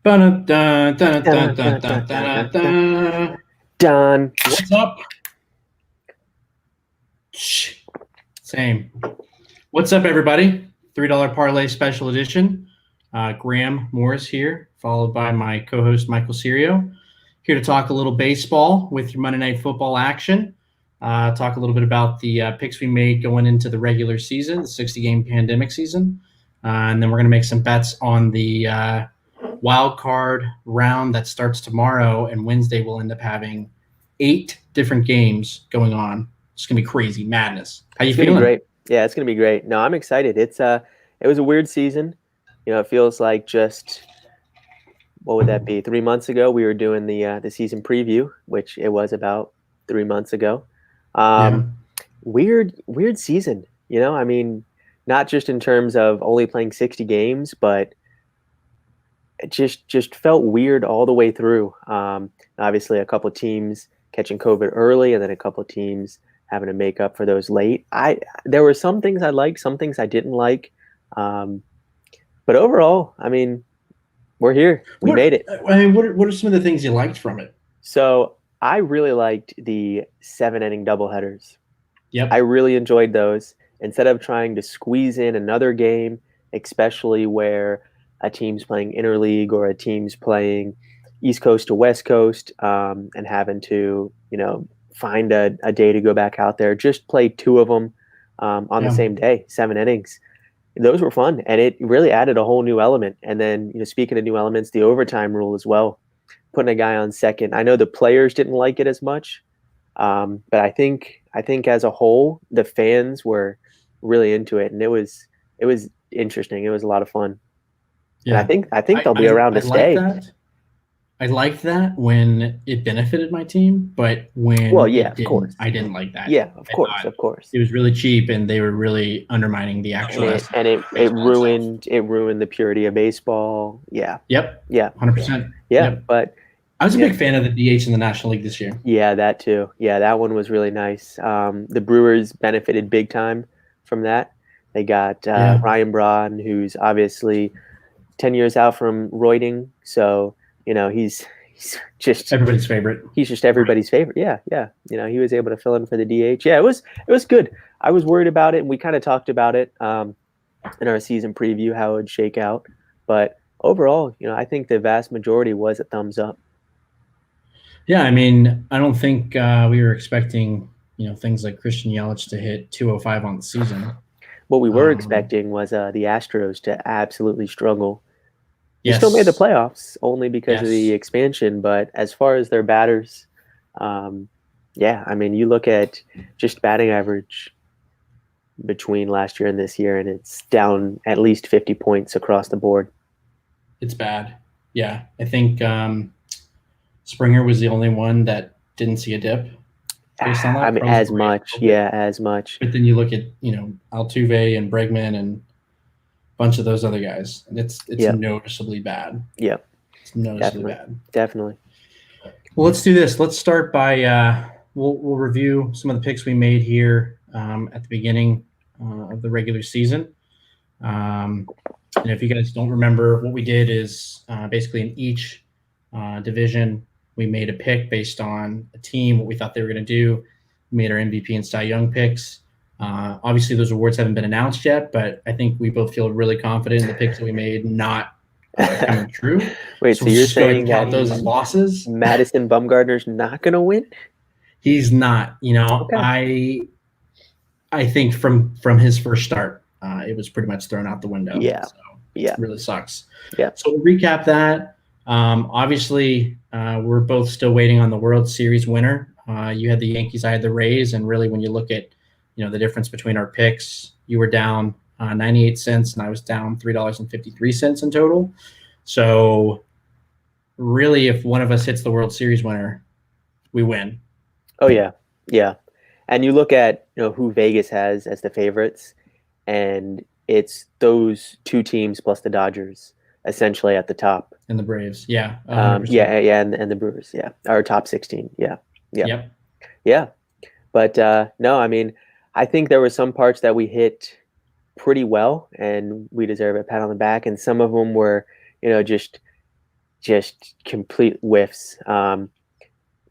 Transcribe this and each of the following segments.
Dun, dun, dun, dun, Dun, dun, dun, dun, dun, dun, dun, dun, dun. dun. Done. What's up? Shh. Same. What's up, everybody? $3 parlay special edition. Graham Morris here, followed by my co-host Michael Serio. Here to talk a little baseball with your Monday Night Football action. Talk a little bit about the picks we made going into the regular season, the 60-game pandemic season. And then we're going to make some bets on the wild card round that starts tomorrow, and Wednesday we'll end up having 8 different games going on. It's going to be crazy madness. How you It's gonna be feeling? great. Yeah, it's gonna be great. No, I'm excited. It was a weird season. It feels like just what would that be? 3 months ago, we were doing the season preview, which it was about 3 months ago. Yeah. Weird season. I mean, not just in terms of only playing 60 games, but it just felt weird all the way through. Obviously, a couple of teams catching COVID early, and then a couple of teams having to make up for those late. There were some things I liked, some things I didn't like, but overall, I mean, we're here. We made it. What are some of the things you liked from it? So I really liked the 7 inning doubleheaders. Yep. I really enjoyed those. Instead of trying to squeeze in another game, especially where a team's playing interleague or a team's playing East Coast to West Coast, and having to, find a day to go back out there, just play two of them on the same day, 7 innings. Those were fun, and it really added a whole new element. And then, speaking of new elements, the overtime rule as well, putting a guy on second. I know the players didn't like it as much, but I think as a whole, the fans were really into it, and it was interesting. It was a lot of fun. Yeah. And I think they'll be around to stay. I liked that when it benefited my team, but when of course, I didn't like that. Yeah, of course. It was really cheap, and they were really undermining the actual. And it ruined the purity of baseball. Yeah. Yep. Yeah. 100%. Yeah. Yep. But I was a big fan of the DH in the National League this year. Yeah, that too. Yeah, that one was really nice. The Brewers benefited big time from that. They got Ryan Braun, who's obviously 10 years out from roiding, so he's just everybody's favorite. He's just everybody's favorite. Yeah. He was able to fill in for the DH. Yeah, it was good. I was worried about it, and we kind of talked about it in our season preview how it would shake out. But overall, I think the vast majority was a thumbs up. Yeah, I mean, I don't think we were expecting, things like Christian Yelich to hit 205 on the season. What we were expecting was the Astros to absolutely struggle. They Yes. still made the playoffs only because of the expansion, but as far as their batters, I mean, you look at just batting average between last year and this year, and it's down at least 50 points across the board. It's bad. Yeah, I think Springer was the only one that didn't see a dip based on that. I mean, as much. But then you look at, Altuve and Bregman and a bunch of those other guys, and it's noticeably bad. Yep. It's noticeably bad. Definitely. Well, let's do this. Let's start by we'll review some of the picks we made here at the beginning of the regular season. And if you guys don't remember, what we did is basically in each division, we made a pick based on a team, what we thought they were going to do. We made our MVP and Cy Young picks. Obviously, those awards haven't been announced yet, but I think we both feel really confident in the picks that we made not coming true. Wait, so you're saying count those as losses? Madison Bumgarner's not going to win? He's not. Okay. I think from his first start, it was pretty much thrown out the window. Yeah. So Yeah. It really sucks. Yeah. So to recap that. Obviously, we're both still waiting on the World Series winner. You had the Yankees, I had the Rays, and really when you look at, the difference between our picks, you were down 98 cents and I was down $3.53 in total. So really, if one of us hits the World Series winner, we win. Oh, yeah. Yeah. And you look at, who Vegas has as the favorites, and it's those two teams plus the Dodgers essentially at the top. And the Braves, yeah. And the Brewers, yeah. Our top 16, yeah. Yep. Yeah. But no, I mean, I think there were some parts that we hit pretty well, and we deserve a pat on the back. And some of them were, just just complete whiffs.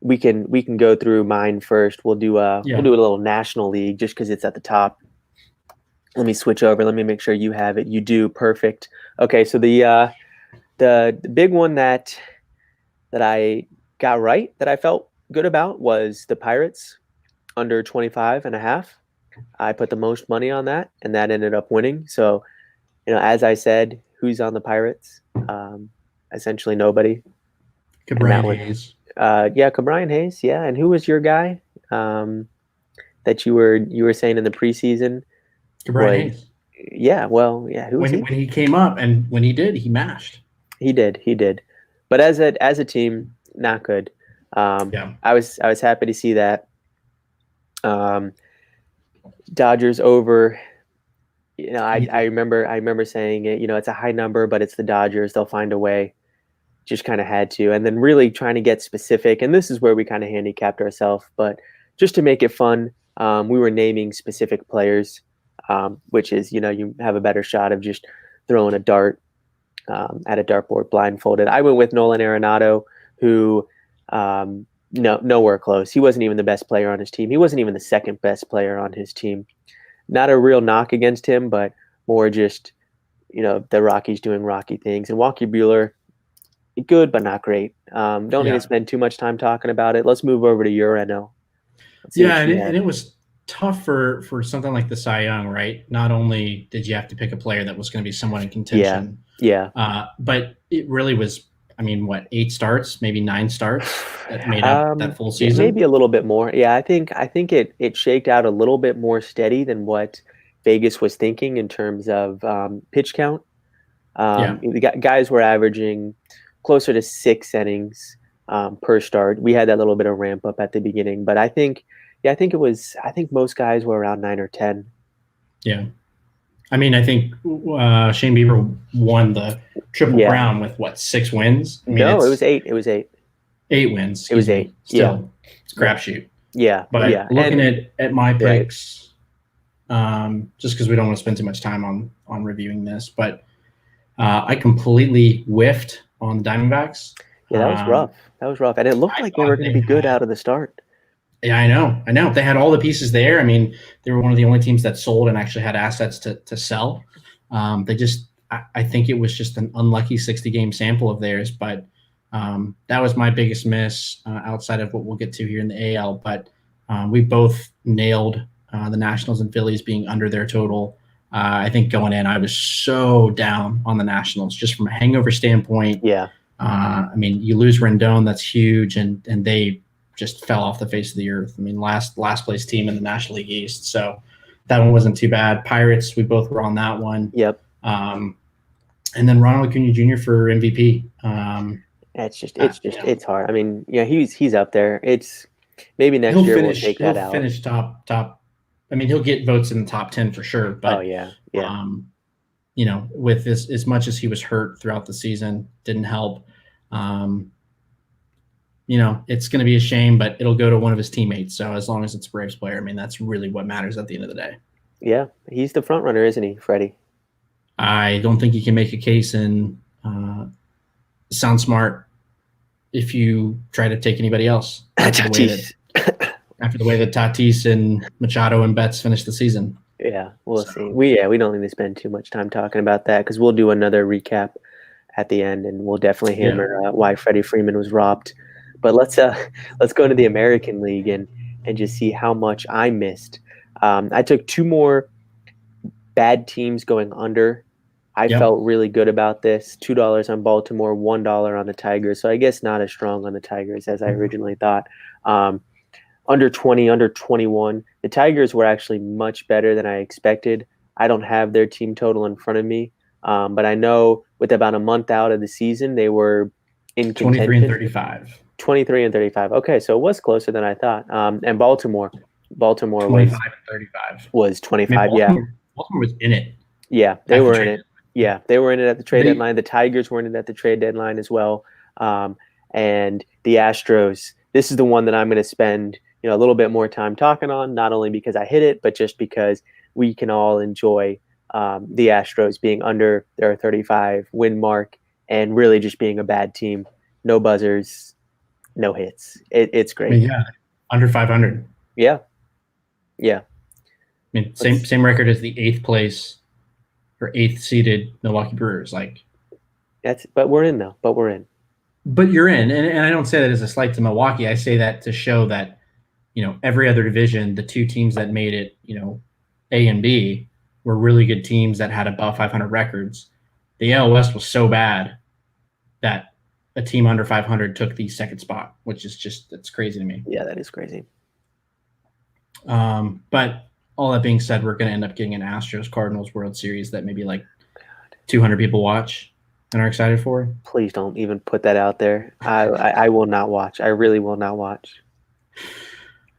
We can go through mine first. We'll do a little National League just because it's at the top. Let me switch over. Let me make sure you have it. You do. Perfect. Okay, so the big one that I got right, that I felt good about, was the Pirates under 25.5. I put the most money on that, and that ended up winning. So, as I said, who's on the Pirates? Essentially nobody. Cabrian Hayes. Cabrian Hayes. Yeah, and who was your guy that you were saying in the preseason? Cabrian Hayes. Yeah, well, yeah. Who was he? When he came up, and when he did, he mashed. He did. But as a team, not good. I was happy to see that. Dodgers over. I remember saying it. It's a high number, but it's the Dodgers. They'll find a way. Just kind of had to, and then really trying to get specific. And this is where we kind of handicapped ourselves. But just to make it fun, we were naming specific players, which is you have a better shot of just throwing a dart at a dartboard blindfolded. I went with Nolan Arenado, who nowhere close. He wasn't even the best player on his team. He wasn't even the second best player on his team. Not a real knock against him, but more just, the Rockies doing Rocky things. And Walker Buehler, good, but not great. Don't need to spend too much time talking about it. Let's move over to your NL. And it was tough for something like the Cy Young, right? Not only did you have to pick a player that was going to be somewhat in contention, but it really was, 8 starts, maybe 9 starts that made up that full season? Maybe a little bit more. Yeah, I think it shaked out a little bit more steady than what Vegas was thinking in terms of pitch count. The guys were averaging closer to 6 innings per start. We had that little bit of ramp up at the beginning, but I think most guys were around 9 or 10. Yeah. I think Shane Bieber won the Triple Crown with 6 wins? It was 8. It was 8. 8 wins. It was 8. Still, it's a crapshoot. Yeah. But looking at my picks, just because we don't want to spend too much time on reviewing this, but I completely whiffed on the Diamondbacks. Yeah, that was rough. And it looked like they were going to be good out of the start. Yeah, I know. They had all the pieces there. They were one of the only teams that sold and actually had assets to sell. I think it was just an unlucky 60-game sample of theirs. But that was my biggest miss outside of what we'll get to here in the AL. But we both nailed the Nationals and Phillies being under their total. I think going in, I was so down on the Nationals just from a hangover standpoint. Yeah. You lose Rendon, that's huge, and they just fell off the face of the earth. Last place team in the National League East. So that one wasn't too bad. Pirates, we both were on that one. Yep. And then Ronald Acuna Jr. for MVP. It's hard. He's up there. It's maybe next year we'll take that out. He'll finish top. He'll get votes in the top 10 for sure. But with as much as he was hurt throughout the season, didn't help. It's going to be a shame, but it'll go to one of his teammates. So as long as it's a Braves player, that's really what matters at the end of the day. Yeah, he's the front runner, isn't he, Freddie? I don't think you can make a case and sound smart if you try to take anybody else. After the way that Tatis and Machado and Betts finished the season. Yeah, we'll see. We don't need to spend too much time talking about that because we'll do another recap at the end, and we'll definitely hammer why Freddie Freeman was robbed. But let's go into the American League and just see how much I missed. I took 2 more bad teams going under. I felt really good about this. $2 on Baltimore, $1 on the Tigers. So I guess not as strong on the Tigers as I originally thought. Under 20, under 21. The Tigers were actually much better than I expected. I don't have their team total in front of me, but I know with about a month out of the season, they were in contention. 23 and 35. 23 and 35. Okay, so it was closer than I thought. And Baltimore 25 and 35. Was 25, Baltimore was in it. Yeah, they were in it. Yeah, they were in it at the trade deadline. The Tigers were in it at the trade deadline as well. And the Astros, this is the one that I'm going to spend a little bit more time talking on, not only because I hit it, but just because we can all enjoy the Astros being under their 35 win mark and really just being a bad team. No buzzers, no hits. It's I mean, great. yeah, under 500. Yeah. Yeah. I mean, same record as the 8th place or 8th seeded Milwaukee Brewers. Like, But we're in though. But we're in. but you're in, and I don't say that as a slight to Milwaukee. I say that to show that, every other division, the 2 teams that made it, A and B, were really good teams that had above 500 records. The AL West was so bad that a team under 500 took the 2nd spot, which is that's crazy to me. Yeah, that is crazy. But all that being said, we're going to end up getting an Astros Cardinals World Series that maybe like 200 people watch and are excited for. Please don't even put that out there. I will not watch. I really will not watch.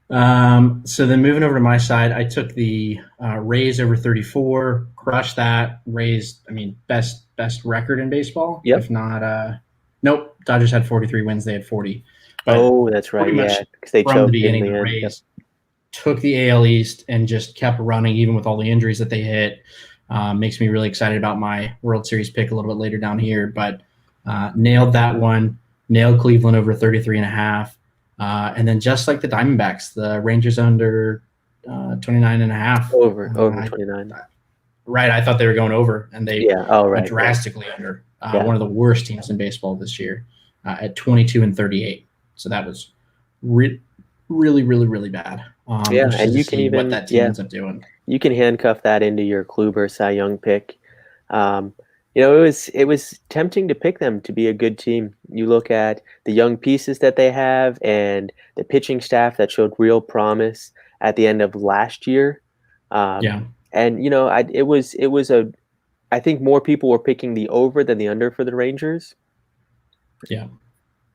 So then moving over to my side, I took the Rays over 34, crushed that. Rays, I mean, best record in baseball. Yep. If not, nope. Dodgers had 43 wins. They had 40. But that's right. Yeah, because they from the choked beginning, in the the end. Rays took the AL East and just kept running, even with all the injuries that they hit. Makes me really excited about my World Series pick a little bit later down here, but nailed that one. Nailed Cleveland over 33.5. And then just like the Diamondbacks, the Rangers under 29.5. Over 29. Right. I thought they were going over, and they went drastically under. One of the worst teams in baseball this year at 22-38. So that was really, really, really bad. And you can even what that team ends up doing. You can handcuff that into your Kluber Cy Young pick. It was tempting to pick them to be a good team. You look at the young pieces that they have and the pitching staff that showed real promise at the end of last year. And I think more people were picking the over than the under for the Rangers. Yeah.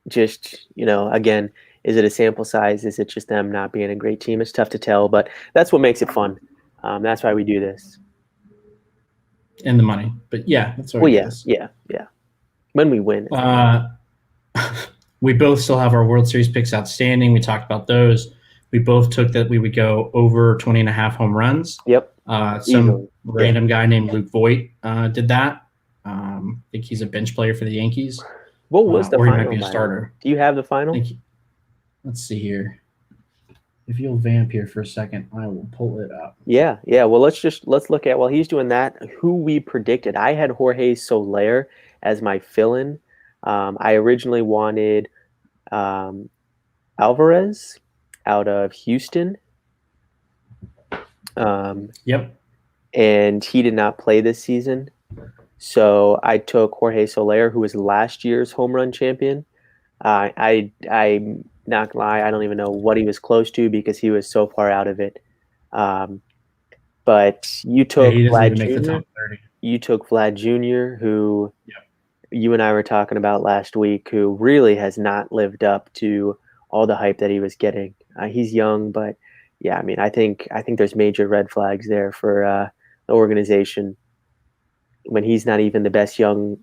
Just, again, is it a sample size? Is it just them not being a great team? It's tough to tell, but that's what makes it fun. That's why we do this. And the money. But yeah, that's what we do this. Yeah. When we win. We both still have our World Series picks outstanding. We talked about those. We both took that we would go over 20.5 home runs. Yep. Some random guy named Luke Voigt did that. I think he's a bench player for the Yankees. What was the final? Or he might be a starter. Do you have the final? Let's see here. If you'll vamp here for a second, I will pull it up. Yeah. Well, let's look at, while he's doing that, who we predicted. I had Jorge Soler as my fill-in. I originally wanted Alvarez out of Houston. Yep. And he did not play this season. So I took Jorge Soler, who was last year's home run champion. I'm not gonna lie, I don't even know what he was close to because he was so far out of it. But you took Vlad Jr. You took Vlad Jr., who you and I were talking about last week, who really has not lived up to all the hype that he was getting. He's young, but yeah, I mean, I think there's major red flags there for the organization when he's not even the best young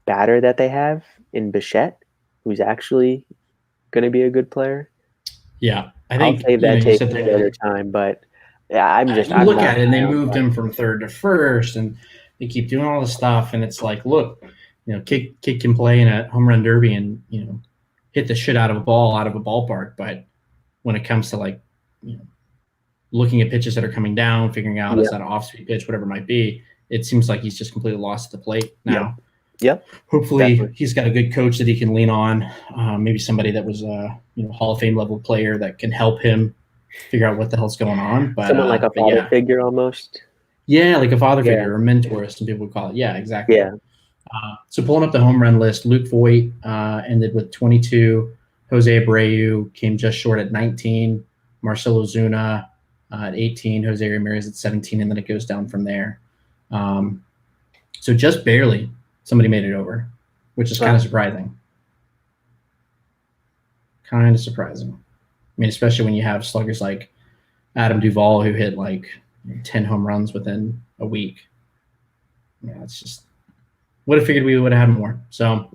batter that they have in Bichette, who's actually going to be a good player. Yeah, I think I'll save that take for another time, but yeah, I'm look at it, and they moved him from third to first, and they keep doing all this stuff, and it's like, look, kid can play in a home run derby and hit the shit out of a ball out of a ballpark, but when it comes to looking at pitches that are coming down, figuring out is that an off-speed pitch, whatever it might be, it seems like he's just completely lost at the plate now. Yep. Hopefully he's got a good coach that he can lean on. Maybe somebody that was a Hall of Fame level player that can help him figure out what the hell's going on. But someone like a father figure almost. Yeah, like a father figure or mentor, as some people would call it. Yeah, exactly. Yeah. So pulling up the home run list, Luke Voigt ended with 22. Jose Abreu came just short at 19. Marcelo Zuna at 18. Jose Ramirez at 17, and then it goes down from there. So just barely somebody made it over, which is kind of surprising. Kind of surprising. I mean, especially when you have sluggers like Adam Duvall who hit 10 home runs within a week. Yeah, it's just would have figured we would have had more. So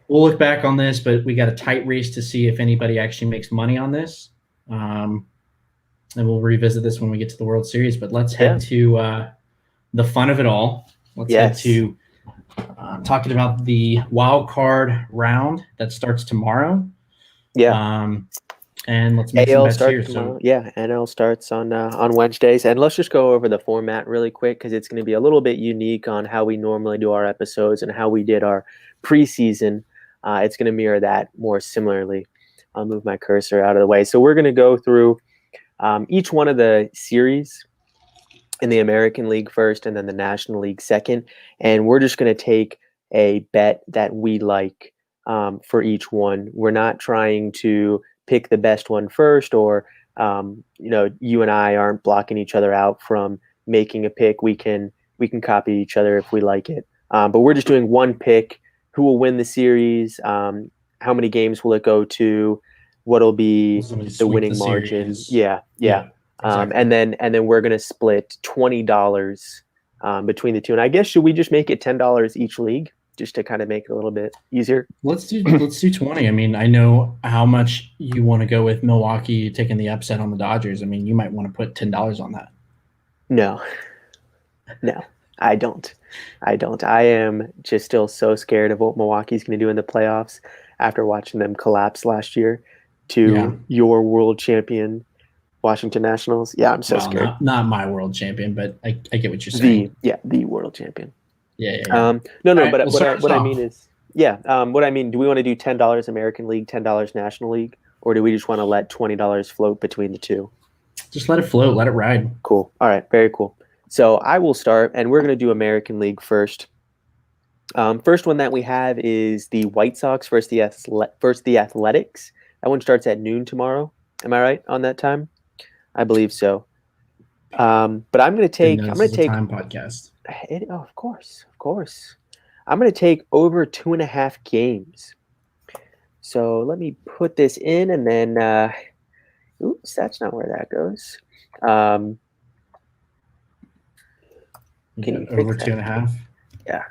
we'll look back on this, but we got a tight race to see if anybody actually makes money on this. And we'll revisit this when we get to the World Series. But let's head to the fun of it all. Let's head to talking about the wild card round that starts tomorrow. Yeah. And let's make some AL bets starts here. tomorrow. So Yeah, NL starts on Wednesdays, and let's just go over the format really quick because it's going to be a little bit unique on how we normally do our episodes and how we did our preseason. It's going to mirror that more similarly. I'll move my cursor out of the way. So we're going to go through each one of the series in the American League first, and then the National League second, and we're just going to take a bet that we like for each one. We're not trying to pick the best one first, or you and I aren't blocking each other out from making a pick. We can copy each other if we like it, but we're just doing one pick. Who will win the series? How many games will it go to? What'll be the winning margin? Yeah. Exactly. And then we're gonna split $20 between the two. And I guess should we just make it $10 each league just to kind of make it a little bit easier? Let's do 20. I mean, I know how much you want to go with Milwaukee taking the upset on the Dodgers. I mean, you might want to put $10 on that. No, I don't. I am just still so scared of what Milwaukee's going to do in the playoffs after watching them collapse last year to your world champion Washington Nationals. Yeah, I'm so scared. Not my world champion, but I get what you're saying. The world champion. Yeah. No, right, but what I mean is, what I mean, do we want to do $10 American League, $10 National League, or do we just want to let $20 float between the two? Just let it float, let it ride. Cool. All right, very cool. So I will start, and we're going to do American League first. First one that we have is the White Sox versus the Athletics. That one starts at noon tomorrow. Am I right on that time? I believe so. But I'm going to take. I'm going to take time podcast. Of course. I'm going to take over 2.5 games. So let me put this in, and then. Oops, that's not where that goes. Can you over fix 2.5? Yeah.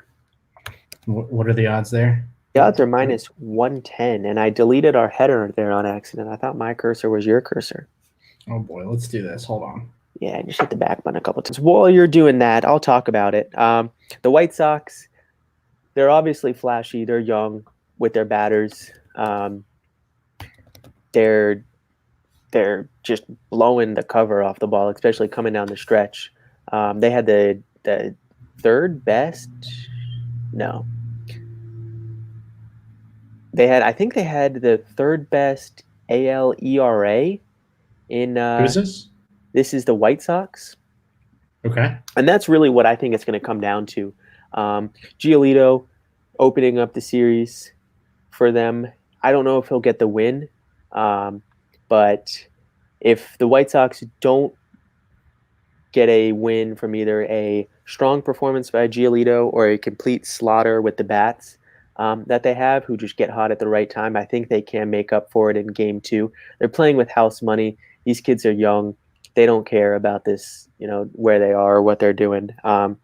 What are the odds there? The odds are minus 110, and I deleted our header there on accident. I thought my cursor was your cursor. Oh boy, let's do this. Hold on. Yeah, just hit the back button a couple times. While you're doing that, I'll talk about it. The White Sox, they're obviously flashy. They're young with their batters. They're just blowing the cover off the ball, especially coming down the stretch. They had the third best. No. I think they had the third best AL ERA in. Who is this? This is the White Sox. Okay. And that's really what I think it's going to come down to. Giolito opening up the series for them. I don't know if he'll get the win, but if the White Sox don't get a win from either a strong performance by Giolito or a complete slaughter with the bats that they have, who just get hot at the right time, I think they can make up for it in game 2. They're playing with house money. These kids are young. They don't care about this, where they are or what they're doing. And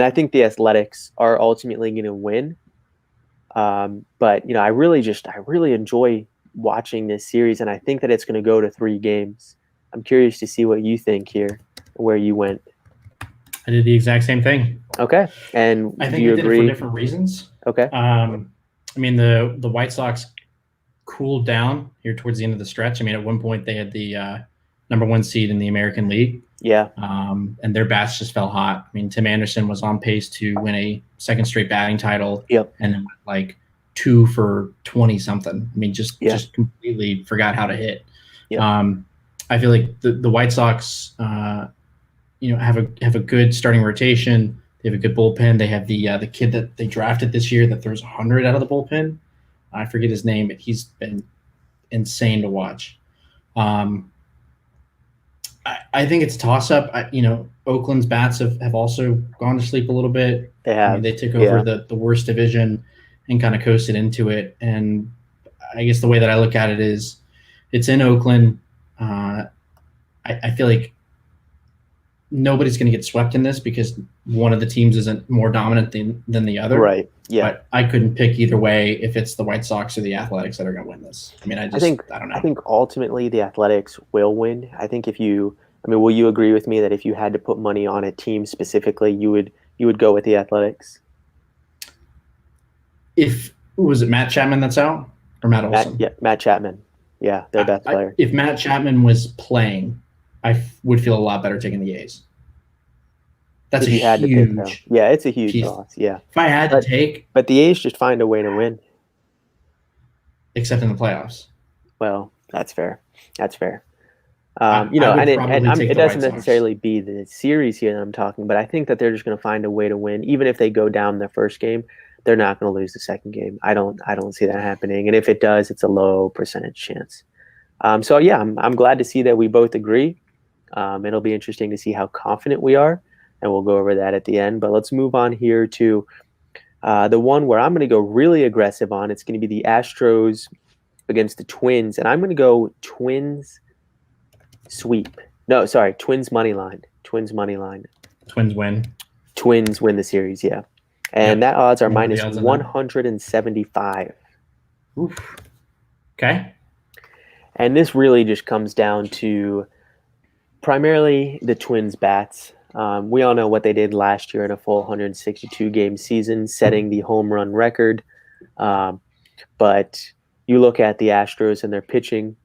I think the Athletics are ultimately going to win. But, I really enjoy watching this series, and I think that it's going to go to 3 games. I'm curious to see what you think here, where you went. I did the exact same thing. Okay. And I think do you I did agree? it for different reasons. Okay. I mean, the White Sox cooled down here towards the end of the stretch. I mean, at one point they had the number 1 seed in the American League. Yeah. And their bats just fell hot. I mean, Tim Anderson was on pace to win a second straight batting title. Yep. And then went like 2 for 20 something. I mean, just completely forgot how to hit. Yep. I feel like the White Sox, have a good starting rotation. They have a good bullpen. They have the kid that they drafted this year that throws 100 out of the bullpen. I forget his name, but he's been insane to watch. I think it's a toss-up. Oakland's bats have also gone to sleep a little bit. They have. They took over the worst division and kind of coasted into it. And I guess the way that I look at it is it's in Oakland. I feel like nobody's going to get swept in this because one of the teams isn't more dominant than the other. Right. Yeah. But I couldn't pick either way if it's the White Sox or the Athletics that are going to win this. I mean, I don't know. I think ultimately the Athletics will win. I think will you agree with me that if you had to put money on a team specifically, you would go with the Athletics? if was it Matt Chapman that's out or Matt Olson? Matt Chapman. Yeah, their best player. If Matt Chapman was playing, I would feel a lot better taking the A's. That's if you had to pick, though. Yeah, it's a huge loss. Yeah. If I had to take, but the A's just find a way to win, except in the playoffs. Well, that's fair. That's fair. It doesn't necessarily be the series here that I'm talking, but I think that they're just going to find a way to win. Even if they go down the first game, they're not going to lose the second game. I don't see that happening. And if it does, it's a low percentage chance. So yeah, I'm glad to see that we both agree. It'll be interesting to see how confident we are, and we'll go over that at the end. But let's move on here to the one where I'm going to go really aggressive on. It's going to be the Astros against the Twins, and I'm going to go Twins sweep. No, sorry, Twins money line. Twins money line. Twins win. Twins win the series, yeah. And that odds are minus 175. Oof. Okay. And this really just comes down to primarily the Twins bats. We all know what they did last year in a full 162-game season, setting the home run record. But you look at the Astros and their pitching,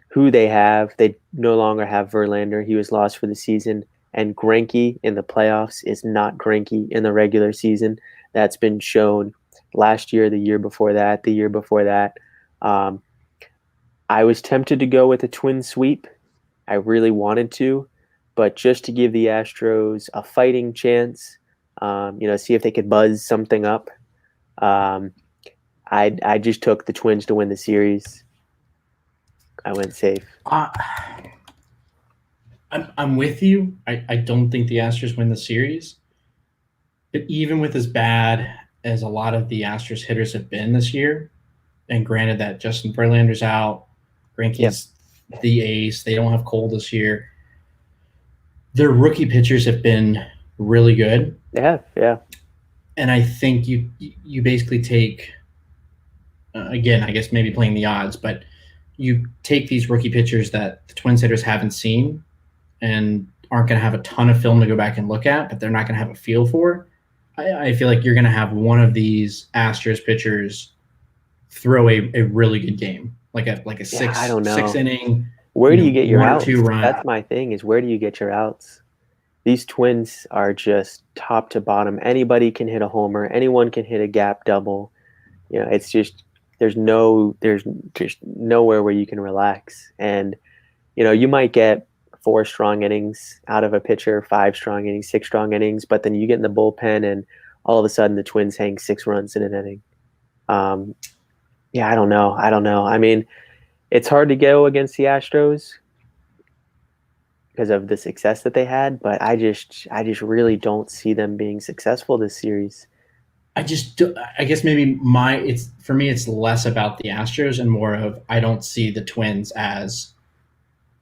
who they have. They no longer have Verlander. He was lost for the season. And Greinke in the playoffs is not Greinke in the regular season. That's been shown last year, the year before that, the year before that. I was tempted to go with a twin sweep. I really wanted to. But just to give the Astros a fighting chance, see if they could buzz something up, I just took the Twins to win the series. I went safe. I'm with you. I don't think the Astros win the series. But even with as bad as a lot of the Astros hitters have been this year, and granted that Justin Verlander's out, Greinke's the ace, they don't have Cole this year. Their rookie pitchers have been really good. Yeah. And I think you basically take, again, I guess maybe playing the odds, but you take these rookie pitchers that the Twins hitters haven't seen and aren't going to have a ton of film to go back and look at, but they're not going to have a feel for. I feel like you're going to have one of these Astros pitchers throw a really good game, like a six inning. Where do you get your outs? 2 run. That's my thing, is where do you get your outs? These Twins are just top to bottom. Anybody can hit a homer. Anyone can hit a gap double. It's just there's just nowhere where you can relax. And, you might get 4 strong innings out of a pitcher, 5 strong innings, 6 strong innings, but then you get in the bullpen and all of a sudden the Twins hang 6 runs in an inning. I don't know. I mean, it's hard to go against the Astros because of the success that they had, but I just really don't see them being successful this series. I guess maybe for me it's less about the Astros and more of I don't see the Twins as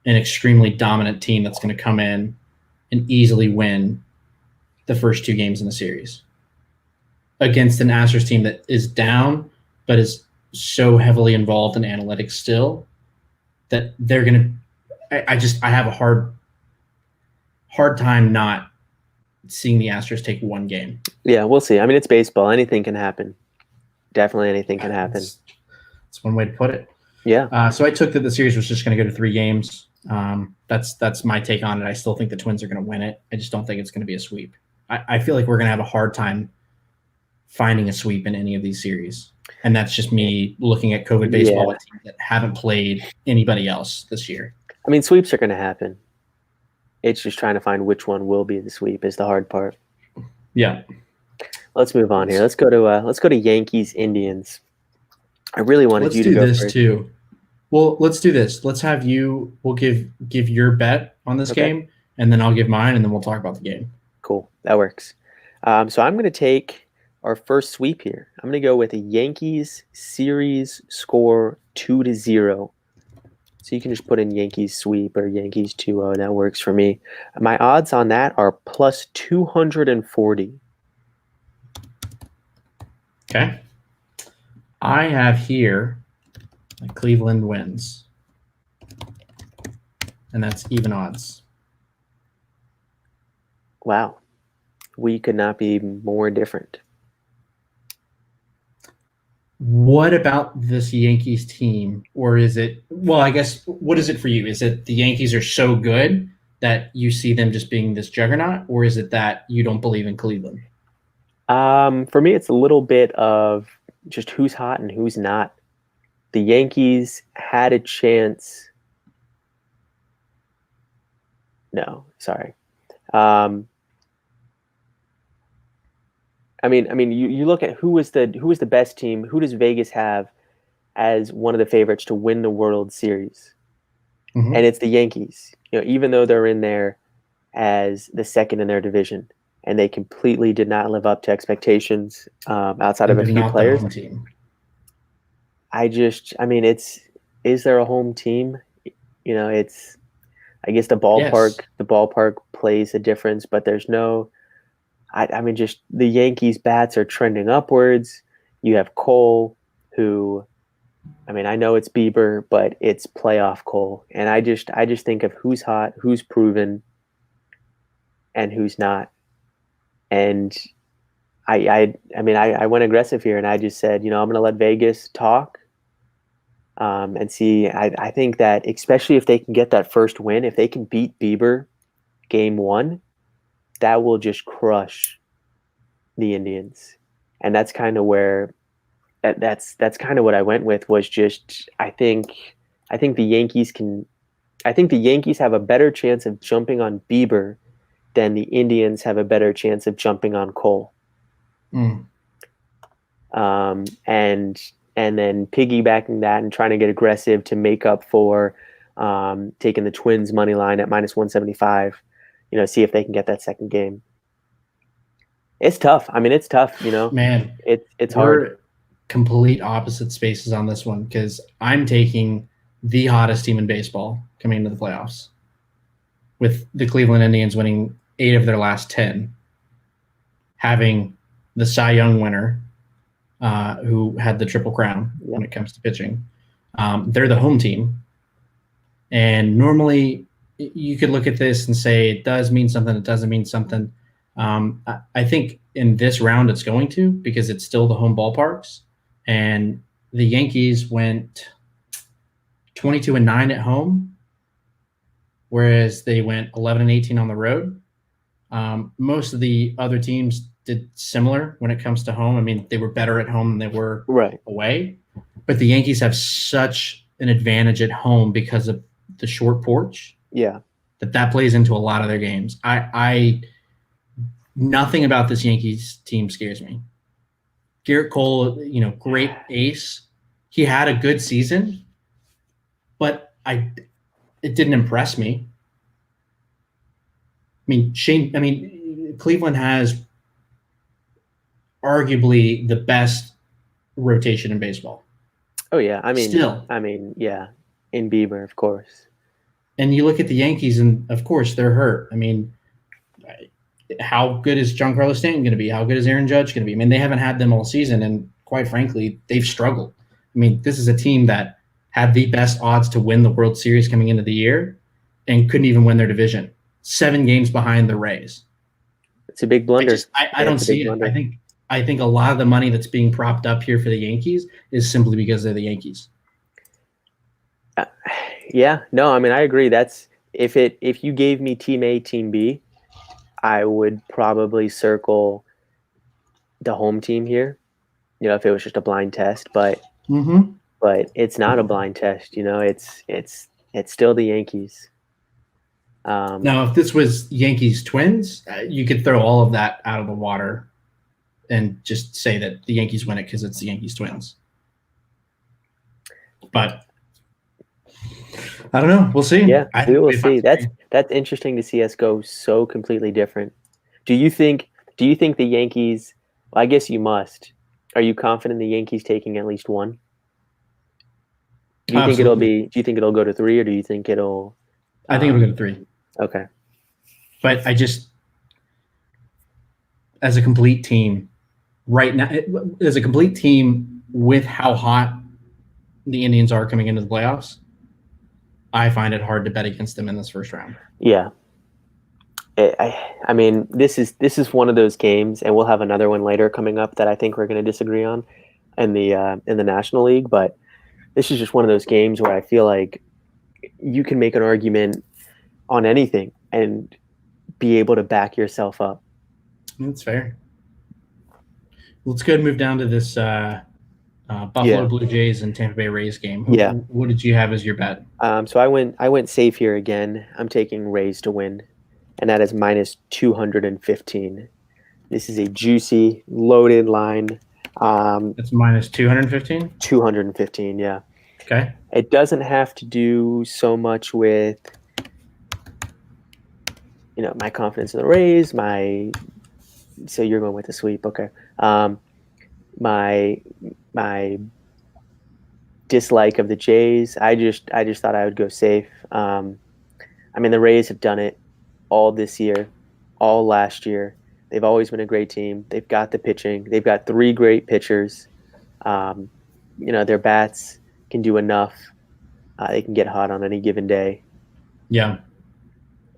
an extremely dominant team that's going to come in and easily win the first 2 games in the series against an Astros team that is down but is so heavily involved in analytics still that they're going to I have a hard time not seeing the Astros take 1 game. Yeah, we'll see. I mean, it's baseball. Anything can happen. Definitely anything can happen. That's one way to put it. Yeah. So I took that the series was just going to go to 3 games. That's my take on it. I still think the Twins are going to win it. I just don't think it's going to be a sweep. I feel like we're going to have a hard time finding a sweep in any of these series. And that's just me looking at COVID baseball with teams that haven't played anybody else this year. I mean, sweeps are going to happen. It's just trying to find which one will be the sweep is the hard part. Yeah. Let's move on here. Let's go to Yankees Indians. I really wanted you to go this too. Well, let's do this. Let's have you. We'll give your bet on this game, and then I'll give mine, and then we'll talk about the game. Cool, that works. So I'm going to take our first sweep here. I'm going to go with a Yankees series score 2-0. So you can just put in Yankees sweep or Yankees 2-0. That works for me. My odds on that are plus 240. Okay. I have here Cleveland wins. And that's even odds. Wow. We could not be more different. What about this Yankees team? Or is it, well, I guess, what is it for you? Is it the Yankees are so good that you see them just being this juggernaut? Or is it that you don't believe in Cleveland? For me, it's a little bit of just who's hot and who's not. The Yankees had a chance. No, sorry. Um, you look at who was the best team. Who does Vegas have as one of the favorites to win the World Series? And it's the Yankees. Even though they're in there as the second in their division, and they completely did not live up to expectations outside of a They're few not the players. home team. Is there a home team? It's, I guess the ballpark, Yes. the ballpark plays a difference, but there's no. Just the Yankees bats are trending upwards. You have Cole, who, I know it's Bieber, but it's playoff Cole, and I just think of who's hot, who's proven, and who's not. And I went aggressive here, and I just said, I'm going to let Vegas talk, and see. I think that especially if they can get that first win, if they can beat Bieber game one, that will just crush the Indians. And that's kind of where that's kind of what I went with, was just I think the Yankees have a better chance of jumping on Bieber than the Indians have a better chance of jumping on Cole. Mm. And then piggybacking that and trying to get aggressive to make up for taking the Twins money line at -175, see if they can get that second game. It's tough. It's tough, Man, it's we're hard. complete opposite spaces on this one because I'm taking the hottest team in baseball coming into the playoffs, with the Cleveland Indians winning 8 of their last 10, having the Cy Young winner, who had the Triple Crown when it comes to pitching. They're the home team. And normally you could look at this and say it does mean something, it doesn't mean something. I think in this round it's going to, because it's still the home ballparks. And the Yankees went 22-9 at home, whereas they went 11-18 on the road. Most of the other teams did similar when it comes to home. They were better at home than they were away. But the Yankees have such an advantage at home because of the short porch. Yeah. That plays into a lot of their games. Nothing about this Yankees team scares me. Garrett Cole, great ace. He had a good season, but it didn't impress me. Cleveland has arguably the best rotation in baseball. Oh yeah, Still. Yeah, in Bieber, of course. And you look at the Yankees, and of course they're hurt. How good is Giancarlo Stanton going to be? How good is Aaron Judge going to be? They haven't had them all season, and quite frankly, they've struggled. This is a team that had the best odds to win the World Series coming into the year and couldn't even win their division. 7 games behind the Rays. It's a big blunder. I don't see it. I think a lot of the money that's being propped up here for the Yankees is simply because they're the Yankees. Yeah, no, I agree. That's if you gave me Team A, Team B, I would probably circle the home team here. If it was just a blind test, but it's not a blind test. It's still the Yankees. Now, if this was Yankees Twins, you could throw all of that out of the water and just say that the Yankees win it because it's the Yankees Twins. But I don't know. We'll see. Yeah, we will see. That's interesting to see us go so completely different. Do you think the Yankees? Well, I guess you must. Are you confident the Yankees taking at least one? Do you think it'll go to 3, or do you think it'll? I think it'll go to 3. Okay. But as a complete team, right now, as a complete team with how hot the Indians are coming into the playoffs, I find it hard to bet against them in this first round. Yeah. This is one of those games, and we'll have another one later coming up that I think we're going to disagree on. in the National League. But this is just one of those games where I feel like you can make an argument on anything and be able to back yourself up. That's fair. Let's go ahead and move down to this Buffalo Blue Jays and Tampa Bay Rays game. What did you have as your bet? So I went safe here again. I'm taking Rays to win, and that is minus 215. This is a juicy, loaded line. It's minus 215? 215, yeah. Okay. It doesn't have to do so much with, my confidence in the Rays, so you're going with the sweep, okay. My dislike of the Jays, I just thought I would go safe. The Rays have done it all this year, all last year. They've always been a great team. They've got the pitching. They've got 3 great pitchers. Their bats can do enough. They can get hot on any given day. Yeah.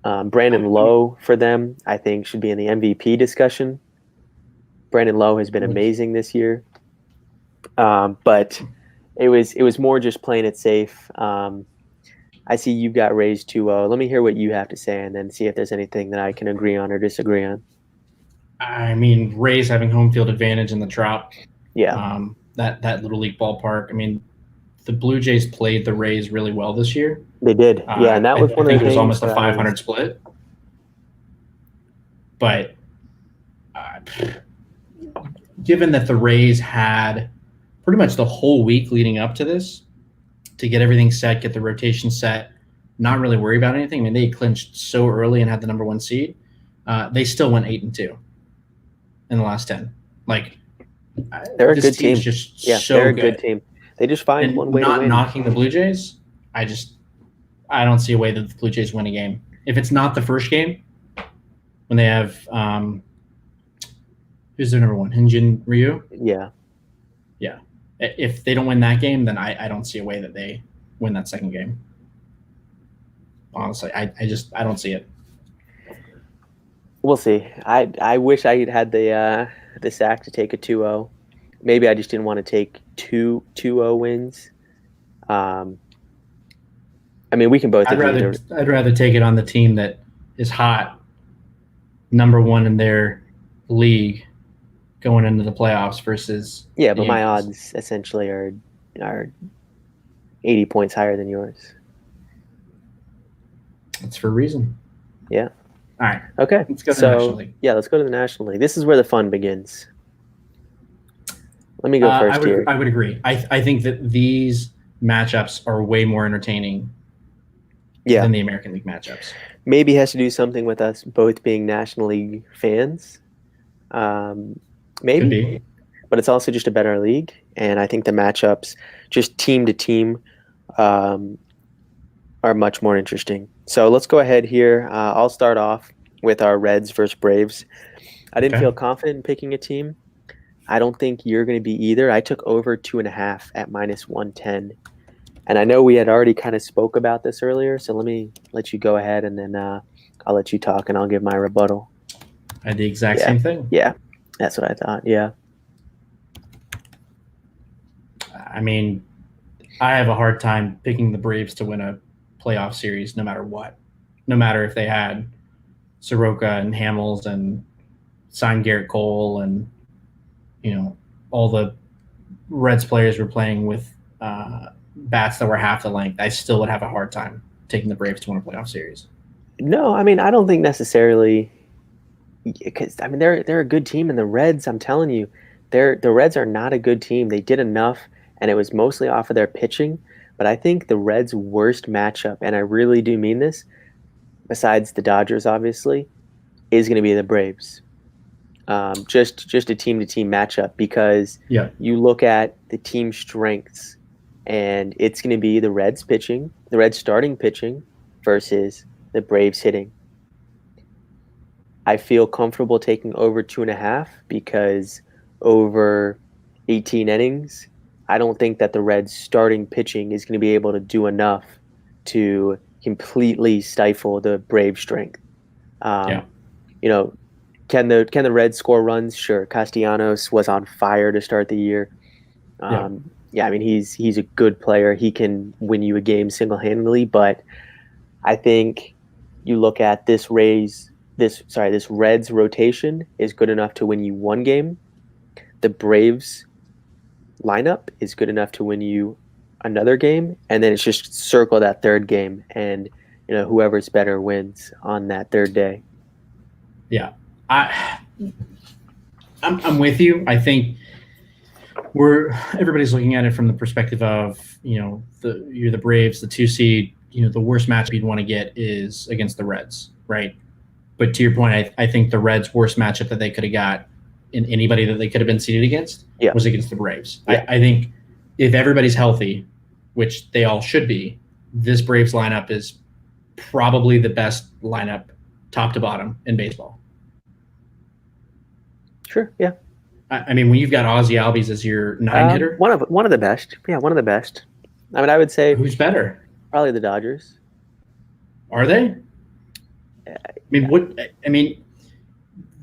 Brandon Lowe for them, I think, should be in the MVP discussion. Brandon Lowe has been amazing this year. But it was more just playing it safe. I see you've got Rays 2-0. Let me hear what you have to say and then see if there's anything that I can agree on or disagree on. Rays having home field advantage in the Trop. Yeah. That little league ballpark. The Blue Jays played the Rays really well this year. They did. Yeah, and that was one of the things. It was almost a 500 split. But given that the Rays had pretty much the whole week leading up to this to get everything set, get the rotation set, not really worry about anything. They clinched so early and had the number 1 seed. They still went 8-2 in the last 10. They're a good team. They're a good team. They just find one way to win. Not knocking the Blue Jays, I don't see a way that the Blue Jays win a game. If it's not the first game, when they have who's their number 1? Hyunjin Ryu? Yeah. Yeah. If they don't win that game, then I don't see a way that they win that second game. Honestly, I don't see it. We'll see. I wish I had the sack to take a 2-0. Maybe I just didn't want to take 2-0 wins. We can both. I'd rather take it on the team that is hot, number 1 in their league, going into the playoffs versus. Yeah, but my odds essentially are 80 points higher than yours. That's for a reason. Yeah. All right. Okay. Let's go to the National League. Yeah, let's go to the National League. This is where the fun begins. Let me go first here. I would agree. I think that these matchups are way more entertaining than the American League matchups. Maybe it has to do something with us both being National League fans. Maybe. Could be. But it's also just a better league. And I think the matchups, just team to team, are much more interesting. So let's go ahead here. I'll start off with our Reds versus Braves. I didn't feel confident in picking a team. I don't think you're going to be either. I took over 2.5 at minus 110. And I know we had already kind of spoke about this earlier, so let me let you go ahead, and then I'll let you talk, and I'll give my rebuttal. I had the exact same thing. Yeah, that's what I thought, yeah. I have a hard time picking the Braves to win a playoff series no matter what. No matter if they had Soroka and Hamels and signed Garrett Cole and, all the Reds players were playing with bats that were half the length, I still would have a hard time taking the Braves to win a playoff series. No, I don't think necessarily, because they're a good team, and the Reds, I'm telling you, the Reds are not a good team. They did enough, and it was mostly off of their pitching. But I think the Reds' worst matchup, and I really do mean this, besides the Dodgers, obviously, is going to be the Braves. Just a team-to-team matchup, because you look at the team strengths, and it's going to be the Reds pitching, the Reds starting pitching versus the Braves hitting. I feel comfortable taking over 2.5 because over 18 innings, I don't think that the Reds starting pitching is going to be able to do enough to completely stifle the Brave strength. Can the Reds score runs? Sure. Castellanos was on fire to start the year. Yeah, I mean he's a good player. He can win you a game single-handedly, but I think you look at this Reds rotation is good enough to win you one game. The Braves lineup is good enough to win you another game, and then it's just circle that third game, and whoever's better wins on that third day. Yeah, I'm with you. I think everybody's looking at it from the perspective of you're the Braves, the 2 seed. The worst matchup you'd want to get is against the Reds, right? But to your point, I think the Reds' worst matchup that they could have got in anybody that they could have been seeded against was against the Braves. Yeah. I think if everybody's healthy, which they all should be, this Braves lineup is probably the best lineup top to bottom in baseball. Sure, yeah. I mean, when you've got Ozzie Albies as your 9 hitter, one of the best. Yeah, one of the best. I mean, I would say who's better? Probably the Dodgers. Are they? I mean,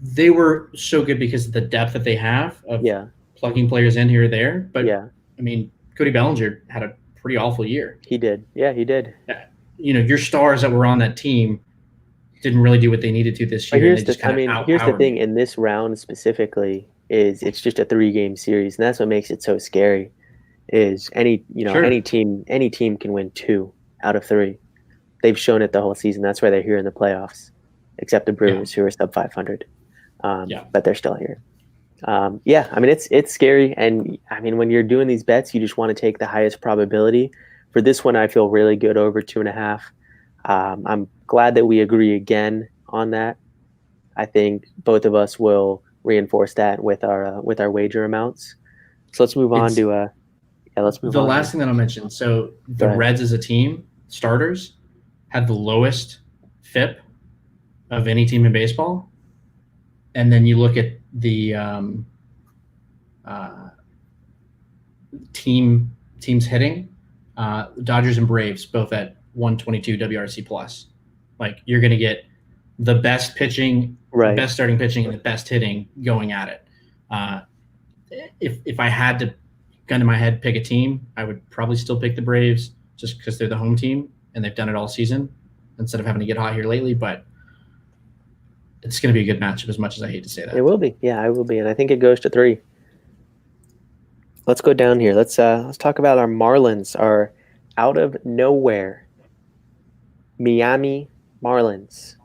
they were so good because of the depth that they have of plugging players in here or there. But I mean, Cody Bellinger had a pretty awful year. He did. Yeah, he did. Your stars that were on that team didn't really do what they needed to this year. Here's the thing. In this round specifically, is it's just a 3-game series, and that's what makes it so scary. Is any team can win 2 out of 3. They've shown it the whole season. That's why they're here in the playoffs, except the Brewers, who are sub 500. But they're still here. I mean, it's scary. And I mean, when you're doing these bets, you just want to take the highest probability. For this one, I feel really good over 2.5. I'm glad that we agree again on that. I think both of us will reinforce that with our wager amounts. So let's move on to let's move on. The last thing that I'll mention. So the Reds as a team, starters, had the lowest FIP of any team in baseball. And then you look at the teams hitting, Dodgers and Braves both at 122 WRC plus. Like, you're going to get the best pitching, best starting pitching, and the best hitting going at it. If I had to, gun to my head, pick a team, I would probably still pick the Braves just because they're the home team and they've done it all season instead of having to get hot here lately. But it's going to be a good matchup, as much as I hate to say that. It will be. Yeah, it will be. And I think it goes to 3. Let's go down here. Let's talk about our Marlins, our out of nowhere Miami Marlins.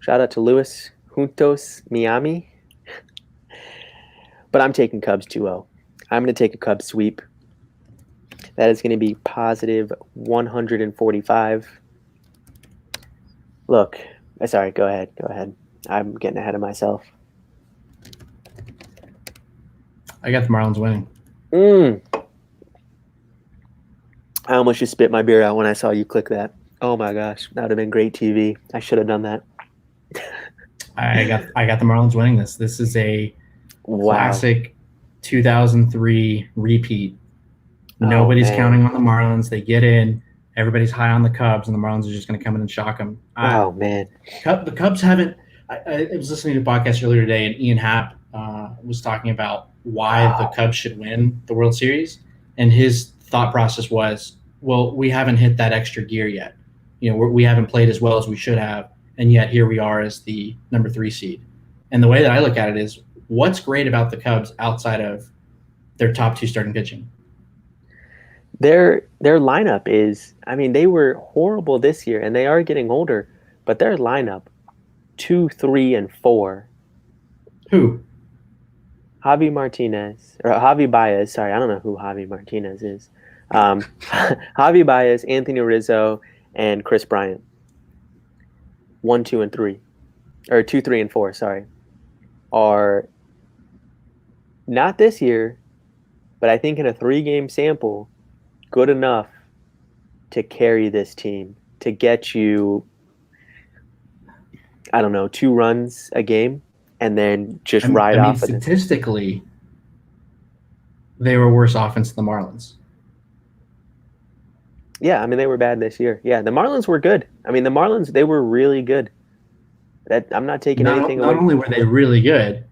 Shout out to Luis Juntos Miami. But I'm taking Cubs 2-0. I'm going to take a Cubs sweep. That is going to be positive 145. Look, sorry, go ahead. I'm getting ahead of myself. I got the Marlins winning. I almost just spit my beer out when I saw you click that. Oh my gosh, that would have been great TV. I should have done that. I got the Marlins winning this. This is a classic 2003 repeat. Nobody's counting on the Marlins. They get in. Everybody's high on the Cubs, and the Marlins are just going to come in and shock them. Oh, man. The Cubs haven't – I was listening to a podcast earlier today, and Ian Happ was talking about why the Cubs should win the World Series. And his thought process was, well, we haven't hit that extra gear yet. We haven't played as well as we should have, and yet here we are as the number 3 seed. And the way that I look at it is, what's great about the Cubs outside of their top 2 starting pitching? Their lineup is, I mean, they were horrible this year, and they are getting older, but their lineup, 2, 3, and 4. Who? Javi Baez. Sorry, I don't know who Javi Martinez is. Javi Baez, Anthony Rizzo, and Chris Bryant. 1, 2, and 3. Or 2, 3, and 4, sorry. Are not this year, but I think in a 3-game sample, good enough to carry this team, to get you, 2 runs a game, and then just ride off. Statistically, they were worse offense than the Marlins. Yeah, I mean, they were bad this year. Yeah, the Marlins were good. I mean, the Marlins, they were really good. I'm not taking anything away. Not only were they really good,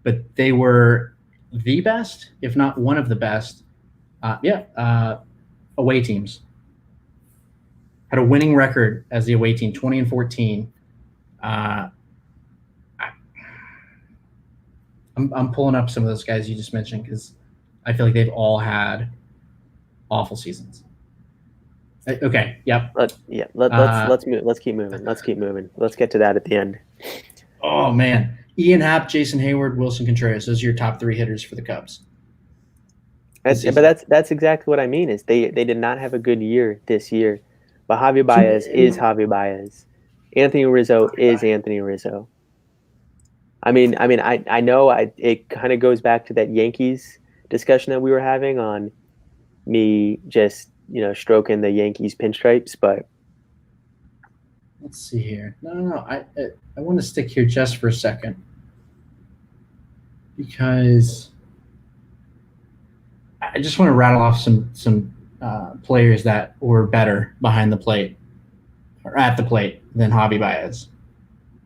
but they were the best, if not one of the best, Away teams had a winning record as the away team, 20-14. I'm pulling up some of those guys you just mentioned because I feel like they've all had awful seasons. Okay. Yep. Let's move. Let's keep moving. Let's keep moving. Let's get to that at the end. Oh man, Ian Happ, Jason Hayward, Wilson Contreras. Those are your top 3 hitters for the Cubs. But that's exactly what I mean. Is they did not have a good year this year, but Javi Baez is Javi Baez. Anthony Rizzo is Anthony Rizzo. I know it kind of goes back to that Yankees discussion that we were having on me just stroking the Yankees pinstripes, but let's see here. No. I want to stick here just for a second because I just want to rattle off some players that were better behind the plate or at the plate than Javi Baez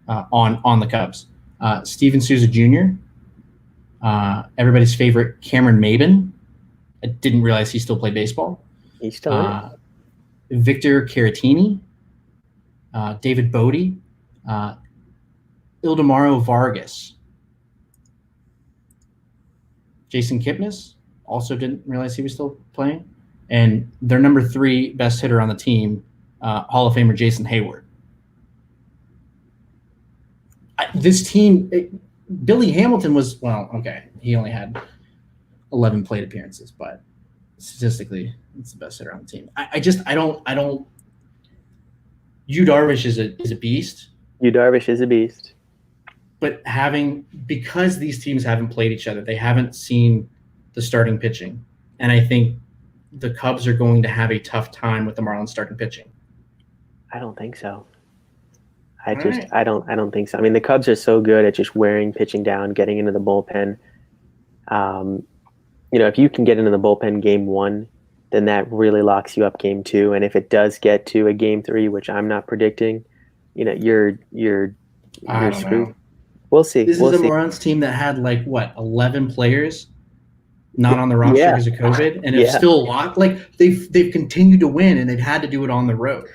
on the Cubs. Steven Souza Jr., everybody's favorite Cameron Maybin. I didn't realize he still played baseball. He's still Victor Caratini, David Bodie, Ildemaro Vargas, Jason Kipnis, also didn't realize he was still playing, and their number 3 best hitter on the team, Hall of Famer Jason Hayward. This team, Billy Hamilton was, he only had 11 plate appearances, but statistically, it's the best hitter on the team. I don't. Yu Darvish is a beast. Yu Darvish is a beast. But because these teams haven't played each other, they haven't seen the starting pitching, and I think the Cubs are going to have a tough time with the Marlins starting pitching. I don't think so. I don't think so. I mean, the Cubs are so good at just wearing pitching down, getting into the bullpen. If you can get into the bullpen game 1, then that really locks you up game 2. And if it does get to a game 3, which I'm not predicting, you're screwed. We'll see. This is a Marlins team that had 11 players not on the roster because of COVID, and it's still locked. They've continued to win, and they've had to do it on the road.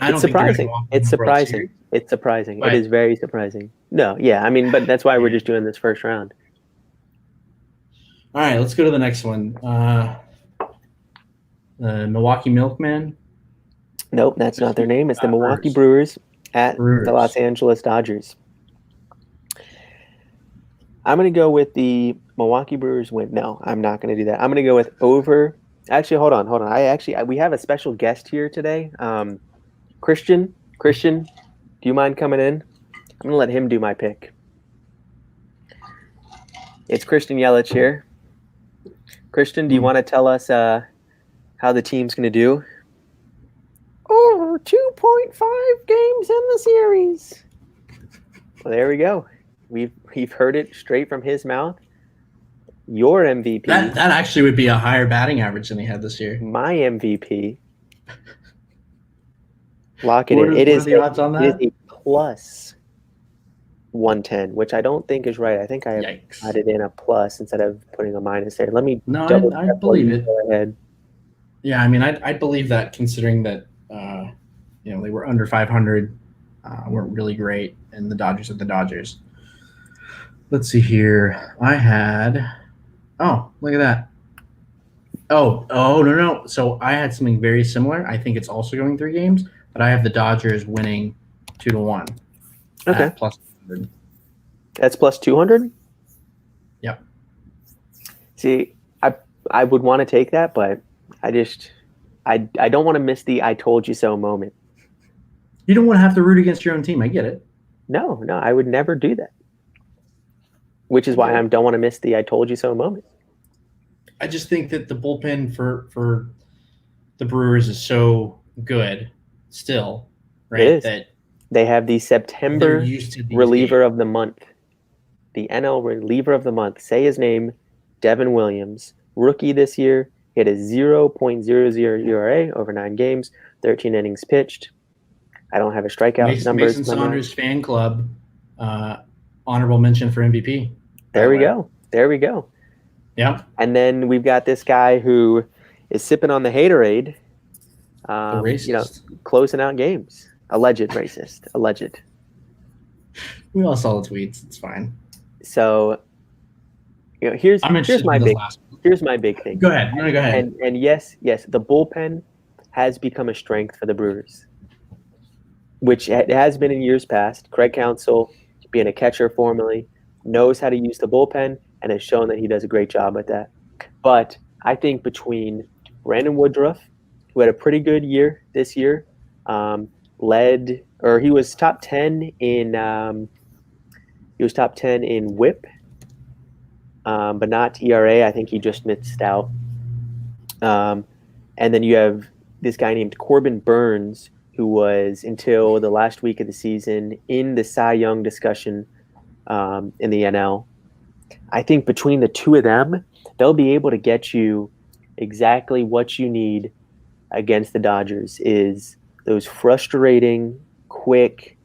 It's surprising. It's surprising. It's surprising. Right. It is very surprising. No, yeah. I mean, but that's why we're just doing this first round. All right, let's go to the next one. Milwaukee Milkmen. Nope, that's not their name. It's the Milwaukee Brewers at the Los Angeles Dodgers. I'm going to go with the Milwaukee Brewers win. No, I'm not going to do that. I'm going to go with over. Actually, hold on. We have a special guest here today. Christian, do you mind coming in? I'm going to let him do my pick. It's Christian Yelich here. Christian, do you want to tell us how the team's going to do? Over 2.5 games in the series. Well, there we go. We've heard it straight from his mouth. Your MVP. That actually would be a higher batting average than he had this year. My MVP. Lock it in. It is the odds on that? It is a plus 110, which I don't think is right. I think I have added in a plus instead of putting a minus there. Let me. No, I believe it. Go ahead. Yeah, I mean, I believe that considering that they were under 500, weren't really great, and the Dodgers are the Dodgers. Let's see here. I had. Oh, look at that. Oh, no. So I had something very similar. I think it's also going 3 games, but I have the Dodgers winning 2-1. Okay. Plus 200. That's plus 200? Yep. See, I would want to take that, but I don't want to miss the I told you so moment. You don't want to have to root against your own team. I get it. No, I would never do that. Which is why I don't want to miss the I told you so moment. I just think that the bullpen for the Brewers is so good still, right? It is. That they have the September reliever of the month. The NL reliever of the month. Say his name, Devin Williams. Rookie this year. He had a 0.00 ERA over 9 games, 13 innings pitched. I don't have a strikeout numbers. Mason Saunders fan club, honorable mention for MVP. There we go. Yeah. And then we've got this guy who is sipping on the haterade. The racist. Closing out games. Alleged racist. Alleged. We all saw the tweets. It's fine. So, here's my big thing. Go ahead. No, go ahead. And yes, the bullpen has become a strength for the Brewers, which it has been in years past. Craig Counsell, being a catcher formerly, knows how to use the bullpen and has shown that he does a great job at that. But I think between Brandon Woodruff, who had a pretty good year this year, he was top 10 in WHIP, but not ERA. I think he just missed out. And then you have this guy named Corbin Burns, who was until the last week of the season in the Cy Young discussion in the NL. I think between the two of them, they'll be able to get you exactly what you need against the Dodgers, is those frustrating, quick,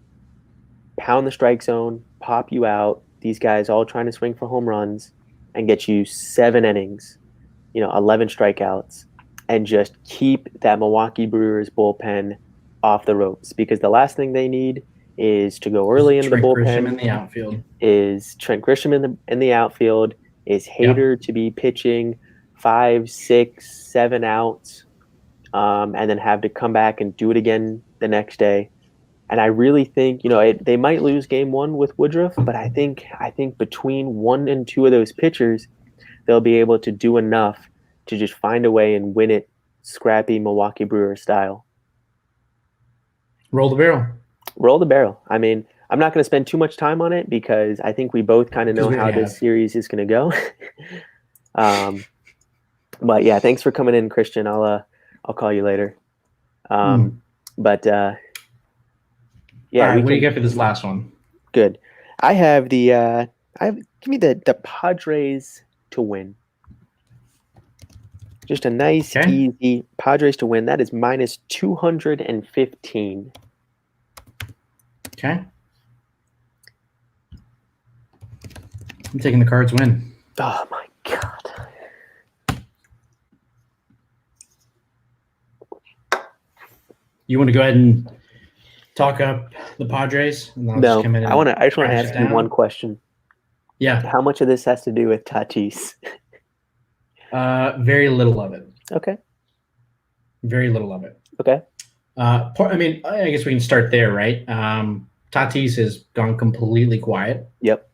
pound the strike zone, pop you out, these guys all trying to swing for home runs, and get you 7 innings, 11 strikeouts, and just keep that Milwaukee Brewers bullpen off the ropes. Because the last thing they need is to go early into the bullpen. Grisham in the outfield. Is Trent Grisham in the outfield. Is Hader to be pitching 5, 6, 7 outs, and then have to come back and do it again the next day. And I really think, they might lose game 1 with Woodruff, but I think between 1 and 2 of those pitchers, they'll be able to do enough to just find a way and win it scrappy Milwaukee Brewers style. Roll the barrel. Roll the barrel. I mean, I'm not going to spend too much time on it because I think we both kind of know how this series is going to go. But yeah, thanks for coming in, Christian. I'll call you later. But yeah, right, what do you get for this last one? Good. I have give me the Padres to win. Just a nice, easy Padres to win. That is minus 215. Okay. I'm taking the Cards win. Oh my God. You want to go ahead and talk up the Padres? No, I just want to ask you one question. Yeah. How much of this has to do with Tatis? Very little of it. Okay. Very little of it. Okay. I guess we can start there, right? Tatis has gone completely quiet. Yep.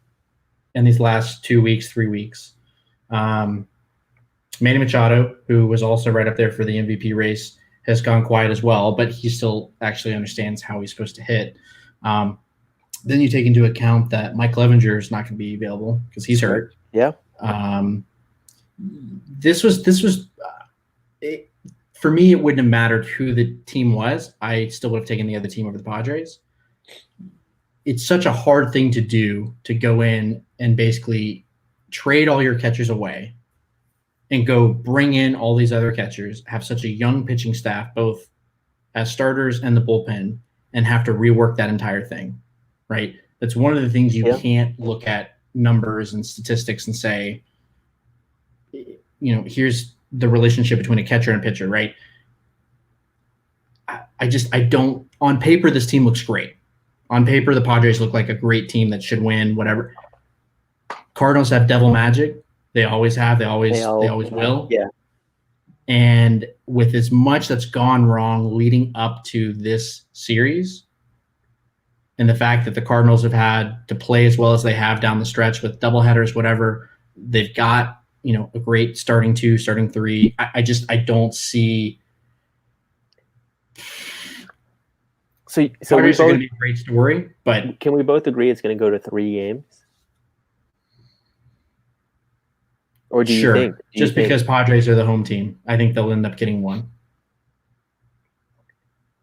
In these last 2 weeks, 3 weeks. Manny Machado, who was also right up there for the MVP race, has gone quiet as well, but he still actually understands how he's supposed to hit. Then you take into account that Mike Clevenger is not going to be available because he's hurt. Yeah. This was for me, it wouldn't have mattered who the team was. I still would have taken the other team over the Padres. It's such a hard thing to do, to go in and basically trade all your catchers away and go bring in all these other catchers, have such a young pitching staff, both as starters and the bullpen, and have to rework that entire thing, right? That's one of the things you can't look at numbers and statistics and say, here's the relationship between a catcher and a pitcher, right? I don't, on paper, this team looks great. On paper, the Padres look like a great team that should win, whatever. Cardinals have devil magic. They always have. They always will. Yeah. And with as much that's gone wrong leading up to this series, and the fact that the Cardinals have had to play as well as they have down the stretch with doubleheaders, whatever, they've got, a great starting 2, starting 3. I don't see. So Padres are going to be a great story, but can we both agree it's going to go to 3 games? Or do you think? Because Padres are the home team, I think they'll end up getting 1.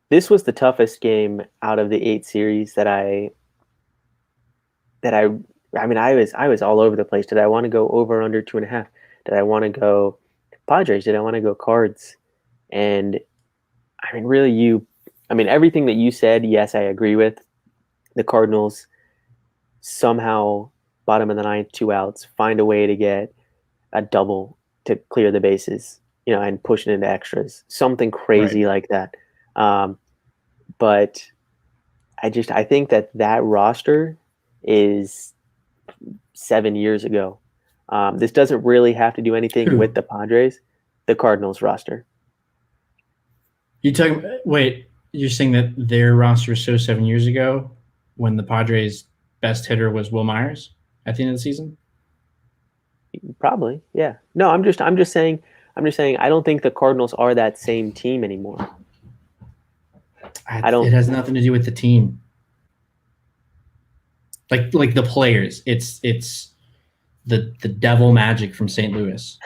This was the toughest game out of the 8 series that I was all over the place. Did I want to go over or under 2.5? Did I want to go Padres? Did I want to go Cards? And really everything that you said, yes, I agree with. The Cardinals somehow bottom of the 9th, 2 outs, find a way to get a double to clear the bases. and pushing into extras, something crazy like that. But I think that roster is 7 years ago. This doesn't really have to do anything with the Padres, the Cardinals roster. Wait, you're saying that their roster was so 7 years ago when the Padres' best hitter was Will Myers at the end of the season? Probably, yeah. No, I'm just saying I don't think the Cardinals are that same team anymore. It has nothing to do with the team. Like the players. It's the devil magic from St. Louis.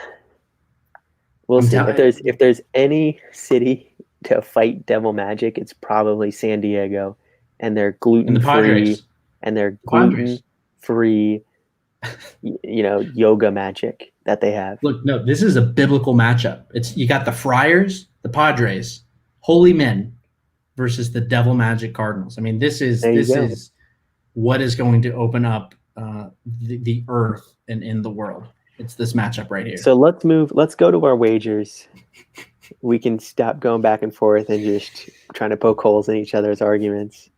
We'll see. If there's any city to fight devil magic, it's probably San Diego, and they're gluten-free and they're gluten-free yoga magic that they have. Look, no, this is a biblical matchup. You got the Friars, the Padres, holy men versus the devil magic Cardinals. I mean, this is what is going to open up the earth and in the world. It's this matchup right here. So let's go to our wagers. We can stop going back and forth and just trying to poke holes in each other's arguments.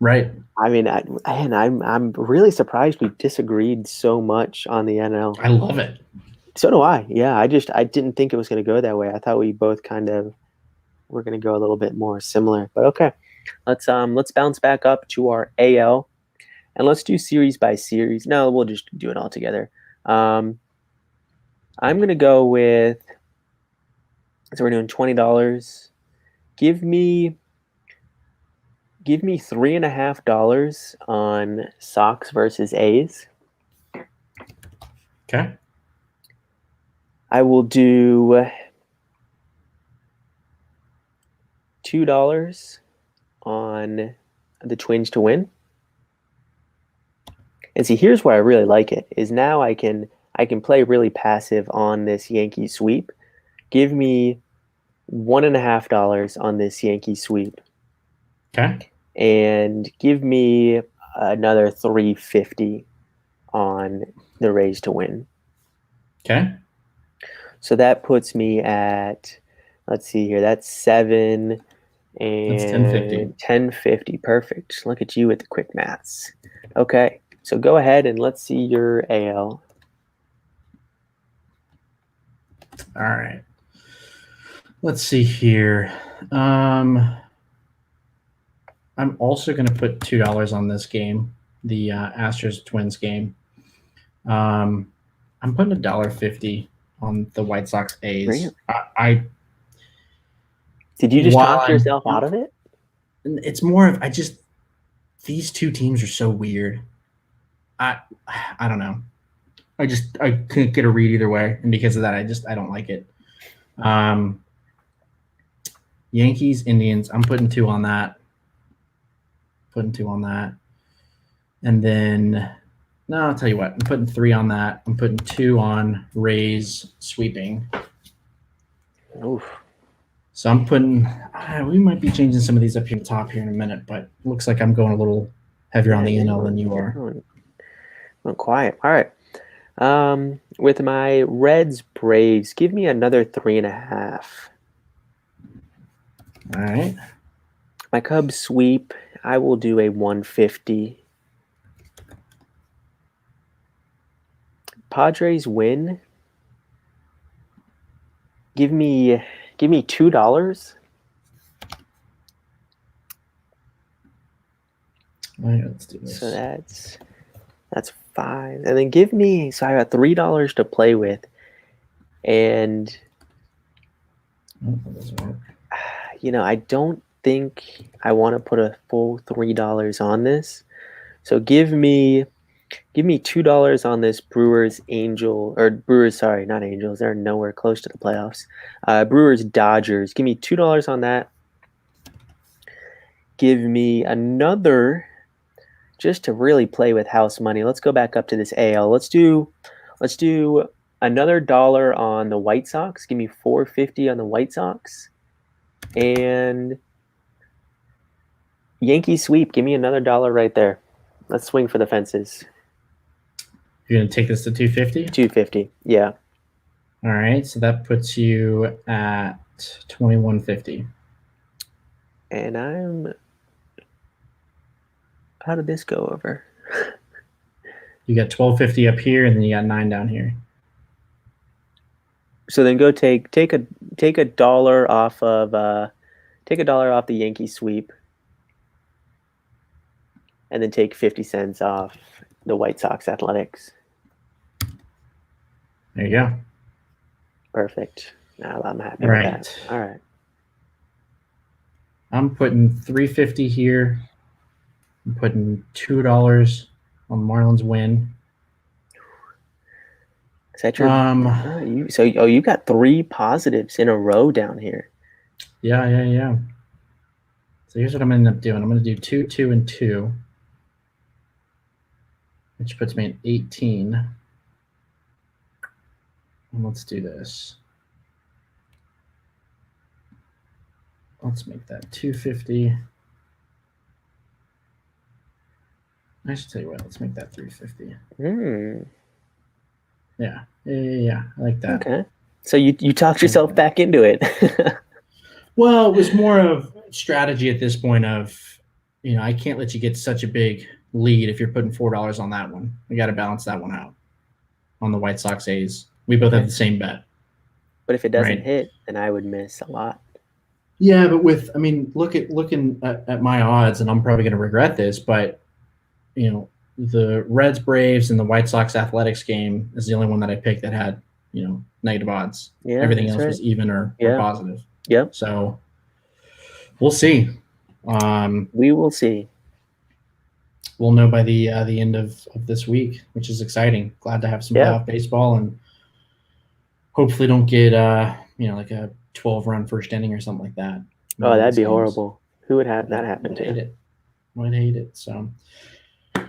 Right. I mean, I'm really surprised we disagreed so much on the NL. I love it. So do I. Yeah, I didn't think it was going to go that way. I thought we both kind of were going to go a little bit more similar. But okay, let's bounce back up to our AL, and let's do series by series. No, we'll just do it all together. I'm going to go with. So we're doing $20. Give me $3.50 on Sox versus A's. Okay. I will do $2 on the Twins to win. And see, here's where I really like it, is now I can play really passive on this Yankee sweep. Give me $1.50 on this Yankee sweep. Okay. And give me another $3.50 on the Rays to win. Okay. So that puts me at, let's see here, that's 7 and that's $10.50. $10.50. Perfect. Look at you with the quick maths. Okay. So go ahead and let's see your AL. All right. Let's see here. I'm also going to put $2 on this game, the Astros Twins game. I'm putting $1.50 on the White Sox A's. Really? Did you just talk yourself out of it? It's more of these two teams are so weird. I don't know. I couldn't get a read either way, and because of that, I don't like it. Yankees, Indians. I'm putting 2 on that. And then, no, I'll tell you what. I'm putting 3 on that. I'm putting 2 on Rays sweeping. Oof. So I'm putting. We might be changing some of these up here at the top here in a minute, but it looks like I'm going a little heavier on the NL than you are. Went quiet. All right. With my Reds Braves, give me another 3.5. All right. My Cubs sweep, I will do a 150. Padres win. Give me $2. All right, let's do this. So that's 5. And then give me, so I got $3 to play with. And that doesn't work. I don't think I want to put a full $3 on this. So give me $2 on this Brewers sorry, not Angels. They're nowhere close to the playoffs. Brewers Dodgers. Give me $2 on that. Give me another, just to really play with house money. Let's go back up to this AL. Let's do another $1 on the White Sox. Give me $4.50 on the White Sox. And Yankee sweep. Give me another $1 right there. Let's swing for the fences. You're gonna take this to $2.50? $2.50. Yeah. All right, so that puts you at 2150. And how did this go over? You got 1250 up here, and then you got 9 down here. So then go take a dollar off of the Yankee sweep, and then take 50 cents off the White Sox Athletics. There you go. Perfect. Now I'm happy All with right. that. All right. I'm putting 350 here. I'm putting $2 on Marlins win. Is that your? You got 3 positives in a row down here. Yeah. So here's what I'm gonna end up doing. I'm gonna do 2, 2, and 2, which puts me at 18. And let's do this. Let's make that 250. I should tell you what. Let's make that 350. Yeah. I like that. Okay. So you talked yourself back into it. Well, it was more of strategy at this point of, I can't let you get such a big lead if you're putting $4 on that one. We got to balance that one out on the White Sox A's. We both have the same bet. But if it doesn't hit, then I would miss a lot. Yeah, but looking at my odds, and I'm probably going to regret this, but the Reds Braves and the White Sox Athletics game is the only one that I picked that had negative odds. Yeah, everything else was even or positive. Yep. So we'll see. We will see. We'll know by the end of this week, which is exciting. Glad to have some playoff baseball, and hopefully don't get like a 12-run first inning or something like that. Oh, that'd be horrible. Who would have that happen to? Would hate it. So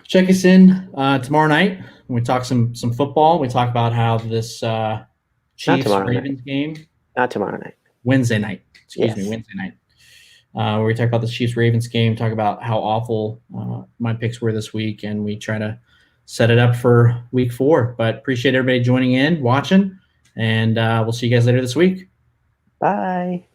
check us in tomorrow night when we talk some football. We talk about how this Chiefs-Ravens game. Not tomorrow night. Wednesday night. Wednesday night. Where we talk about the Chiefs-Ravens game, talk about how awful my picks were this week, and we try to set it up for week 4. But appreciate everybody joining in, watching, and we'll see you guys later this week. Bye.